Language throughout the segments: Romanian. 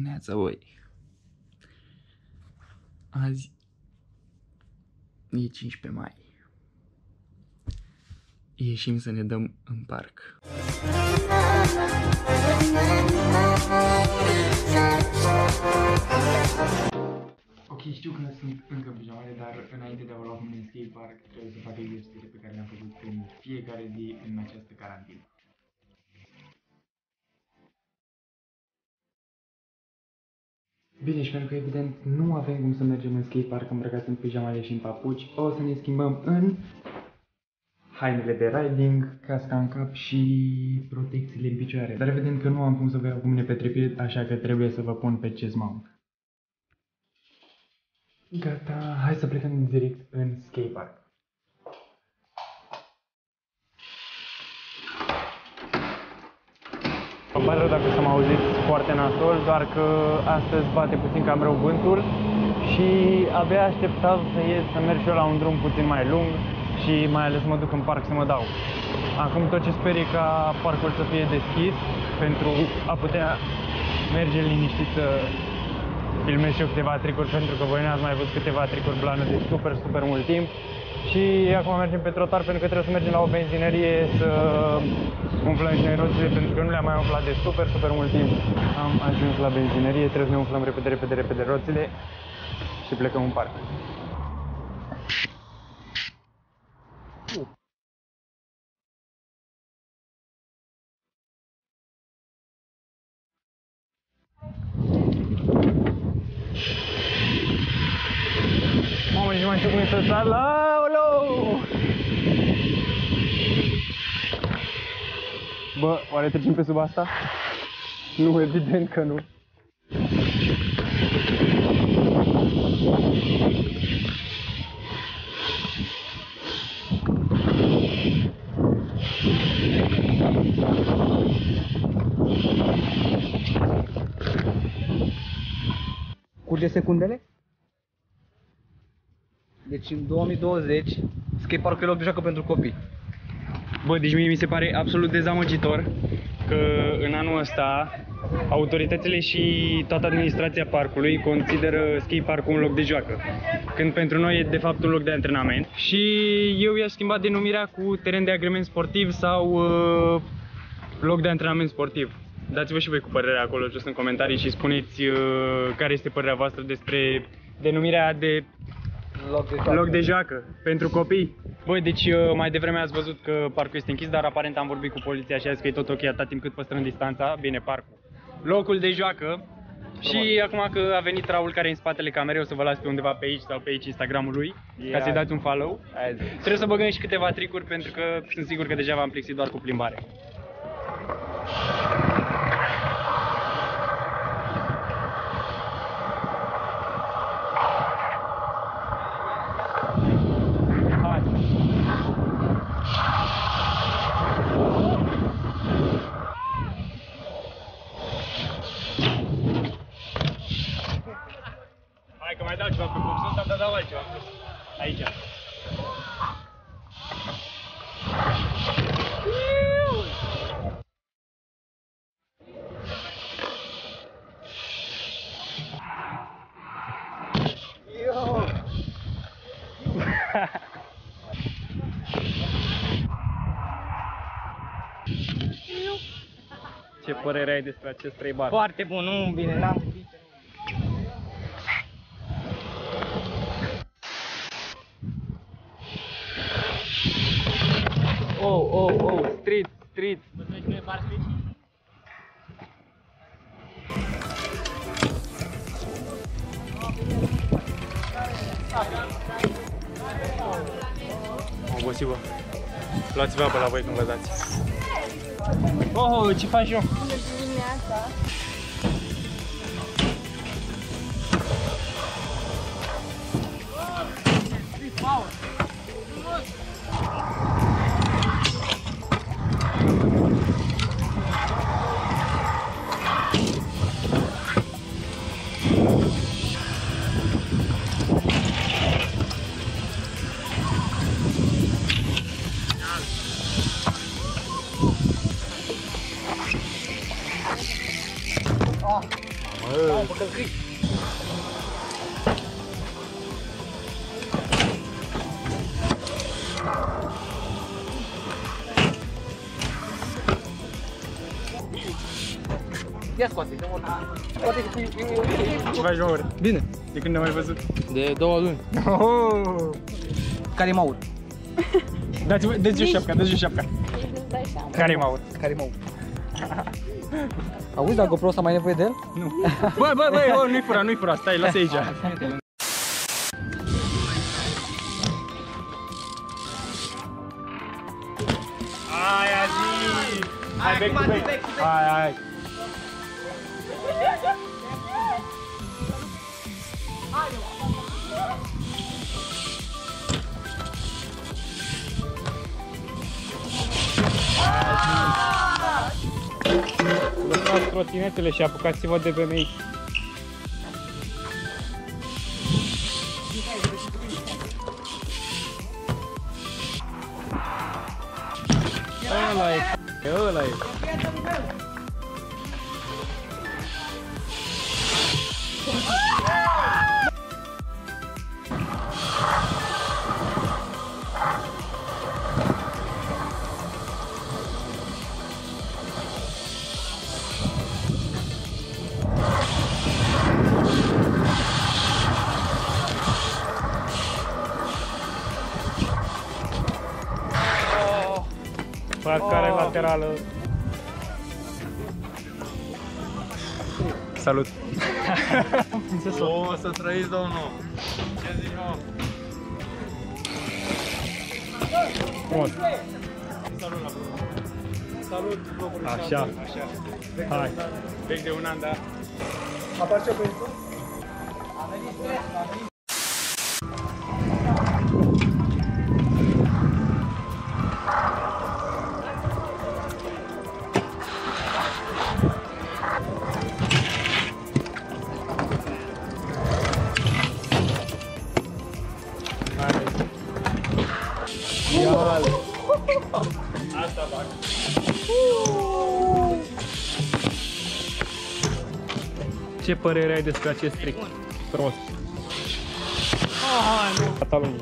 Neața, voi. Azi e 15 mai. Ieșim să ne dăm în parc. Ok, știu că nu sunt încă în pijamale, dar înainte de a vă lua cu mine în skatepark, trebuie să fac exercițiile pe care le-am făcut în fiecare zi în această carantină. Bine, și pentru că evident nu avem cum să mergem în skatepark îmbrăcați în pijamale și în papuci, o să ne schimbăm în hainele de riding, casca în cap și protecțiile în picioare. Dar evident că nu am cum să vă iau cu mine pe trepie, așa că trebuie să vă pun pe chest mount. Gata, hai să plecăm direct în skatepark. Îmi pare rău dacă să mă auziți foarte nasol, doar că astăzi bate puțin cam rău vântul și abia așteptam să ies, să merg și eu la un drum puțin mai lung și mai ales să mă duc în parc să mă dau. Acum tot ce sper e ca parcul să fie deschis pentru a putea merge liniștit să filmez și eu câteva tricuri, pentru că voi n-ați mai văzut câteva tricuri blană de super mult timp. Și acum mergem pe trotuar pentru că trebuie să mergem la o benzinărie să umflăm și noi roțile, pentru că nu le-am mai umflat de super mult timp. Am ajuns la benzinărie, trebuie să ne umflăm repede roțile și plecăm în parc. Mamă, nici mai știu cum e să sar la... Aoleu! Bă, oare trecem pe sub asta? Nu, evident că nu. Curge secundele? Deci în 2020 skatepark-ul e loc de joacă pentru copii. Bă, deci mie mi se pare absolut dezamăgitor că în anul ăsta autoritățile și toată administrația parcului consideră skatepark-ul un loc de joacă, când pentru noi e de fapt un loc de antrenament. Și eu i-aș schimba denumirea cu teren de agrement sportiv sau loc de antrenament sportiv. Dați-vă și voi cu părerea acolo jos în comentarii și spuneți care este părerea voastră despre denumirea de loc de joacă pentru copii. Băi, deci mai devreme ați văzut că parcul este închis, dar aparent am vorbit cu poliția și a zis că e tot ok atâta timp cât păstrăm distanța. Bine, parcul, locul de joacă. Și acum că a venit Raul, care e în spatele camerei, o să vă las pe undeva pe aici sau pe aici Instagramul lui, ca să-i dați un follow. Trebuie să băgăm și câteva tricuri, pentru că sunt sigur că deja v-am plictit doar cu plimbare. Hai că mai dau ceva pe boxul ăsta, dar dau altceva. Aici. Ce părere ai despre acest 3 bar? Foarte bun, nu bine, n-am putut. Oh, street. Am obosit, bă. Luați-vă apă la voi când vă dați. Oh, ce faci eu? Bună dimineața! Ia scoate, scoate. Ce faci, Maur? Bine. De când ne-am mai văzut? De 2 luni. Oh! Care-i Maur? Dă-ți o șapca, dă-ți o șapca. Care-i Maur? Care-i Maur? Auzi, dacă GoPro ăsta mai e nevoie de el? Nu. Băi, nu-i fura, stai, lasă aici. Aia zi! Hai, back to back. Hai. Lăsați trotinetele și apucați-vă de BMX. Ăla e. Parcare laterală. Salut! O să trăiți, domnul! Ce zici, mă? Frumos! Salut la Bruno! Salut, blogului! Așa! Hai! Vechi de un an, da? Apar ce pe Asta fac. Ce părere ai despre acest trick? Frumos. Nu. Catalogul.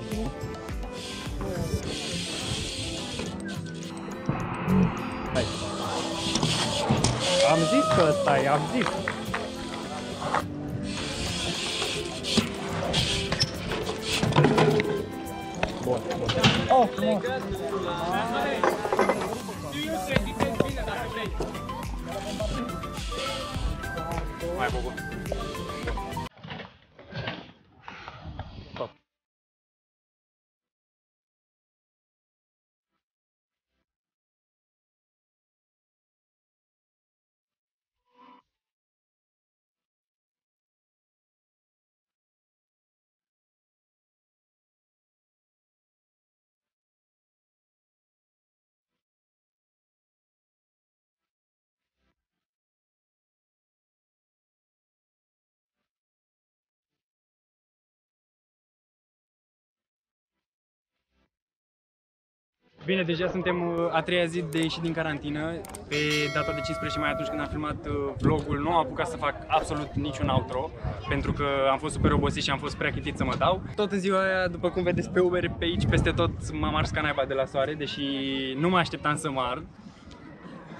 Hai. Am zis că ăsta e, am zis. Bun. Oh, frumos! Mai Bobo. Bine, deja suntem a treia zi de ieșit din carantină. Pe data de 15 mai, atunci când am filmat vlogul, nu am apucat să fac absolut niciun outro, pentru că am fost super obosit și am fost prea chitit să mă dau. Tot în ziua aia, după cum vedeți pe Uber, pe aici, peste tot m-am ars ca naiba de la soare, deși nu mă așteptam să mă ard.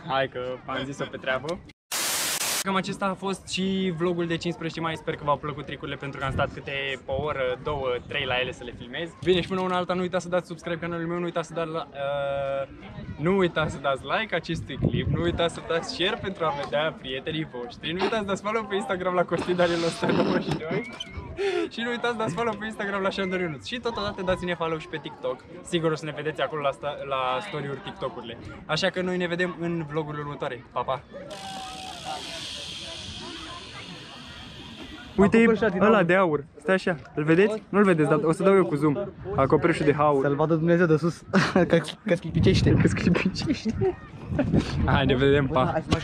Hai că am zis-o pe treabă. Cam acesta a fost și vlogul de 15 mai, sper că v-au plăcut tricurile pentru că am stat câte o oră, 2, 3 la ele să le filmez. Bine, și până una alta nu uitați să dați subscribe canalului meu, nu uitați să dați like acestui clip, nu uitați să dați share pentru a vedea prietenii voștri, nu uitați să dați follow pe Instagram la Costin Daniel 192 și nu uitați să dați follow pe Instagram la Shandor Ionuț și totodată dați-ne follow și pe TikTok, sigur o să ne vedeți acolo la story-uri TikTok-urile. Așa că noi ne vedem în vlogurile următoare. Pa, pa! Uite ăla de aur, stai așa, îl vedeți? Nu-l vedeți, dar o să dau eu cu zoom. Acoperișul de aur. Să-l vadă Dumnezeu de sus, că sclipicește. Că sclipicește. Hai, ne vedem, pa! Hai să mă